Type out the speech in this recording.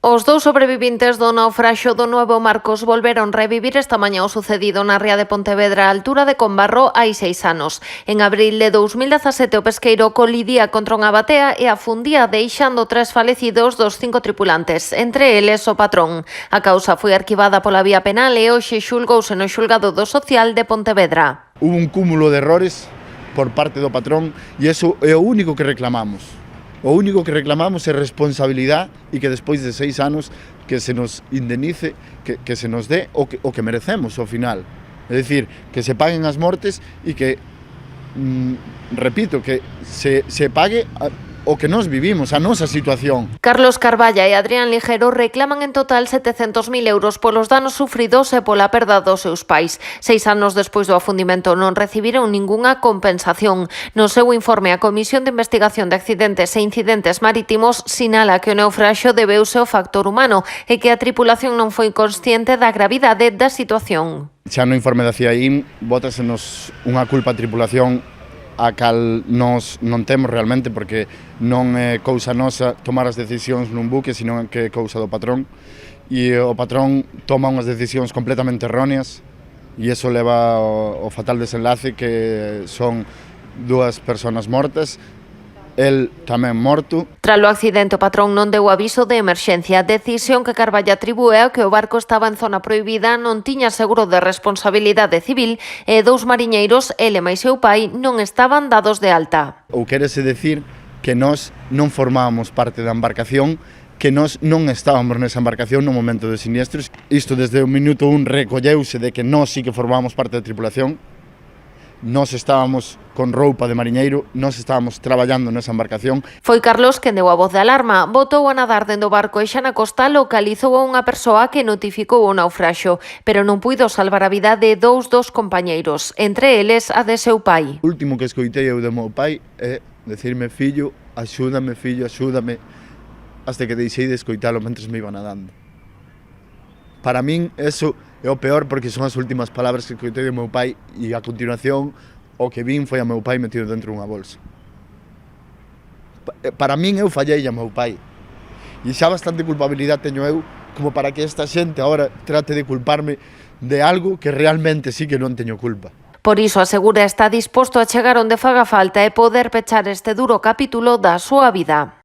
Os dous sobrevivintes do naufraxio do Nuevo Marcos volveron revivir esta mañá o sucedido na ría de Pontevedra á altura de Combarro hai 6 anos. En abril de 2017 o pesqueiro colidía contra unha batea e afundía deixando 3 falecidos dos 5 tripulantes, entre eles o patrón. A causa foi arquivada pola vía penal e hoxe xulgouse no xulgado do Social de Pontevedra. Hubo un cúmulo de errores por parte do patrón e iso é o único que reclamamos. O único que reclamamos é responsabilidade e que despois de 6 anos que se nos indemnice, que se nos dé o que merecemos ao final. É dicir, que se paguen as mortes e que, repito, que se pague o que nos vivimos, a nosa situación. Carlos Carballa e Adrián Ligero reclaman en total 700.000 euros polos danos sufridos e pola perda dos seus pais. 6 anos despois do afundimento non recibiron ningunha compensación. No seu informe, a Comisión de Investigación de Accidentes e Incidentes Marítimos sinala que o naufraxio debeuse ao factor humano e que a tripulación non foi consciente da gravidade da situación. Xa no informe da CIAIM bótasenos unha culpa a tripulación a cal nós non temos realmente, porque non é cousa nosa tomar as decisións nun buque, sino que é cousa do patrón, e o patrón toma unhas decisións completamente erróneas e iso leva ao fatal desenlace que son 2 persoas mortas, el tamén morto. Tralo accidente, o patrón non deu aviso de emerxencia, decisión que Carballa atribúe ao que o barco estaba en zona prohibida, non tiña seguro de responsabilidade civil e 2 mariñeiros, ele máis seu pai, non estaban dados de alta. Ou quérese decir que nós non formábamos parte da embarcación, que nós non estábamos nesa embarcación no momento dos siniestros. Isto desde o minuto 1 recolleuse de que nós sí que formábamos parte da tripulación. Nós estábamos con roupa de mariñeiro, nós estábamos traballando nesa embarcación. Foi Carlos quen deu a voz de alarma, botou a nadar dentro do barco e xa na costa localizou a unha persoa que notificou o naufraxio, pero non puido salvar a vida de 2 dos compañeiros, entre eles a de seu pai. O último que escoitei eu do meu pai é decirme: fillo, axúdame, hasta que deixei de escoitalo mentres me iba nadando. Para min, eso é o peor, porque son as últimas palabras que escoitei do meu pai e a continuación o que vin foi a meu pai metido dentro dunha bolsa. Para min eu fallei a meu pai e xa bastante culpabilidade teño eu como para que esta xente agora trate de culparme de algo que realmente sí que non teño culpa. Por iso asegura está disposto a chegar onde faga falta e poder pechar este duro capítulo da súa vida.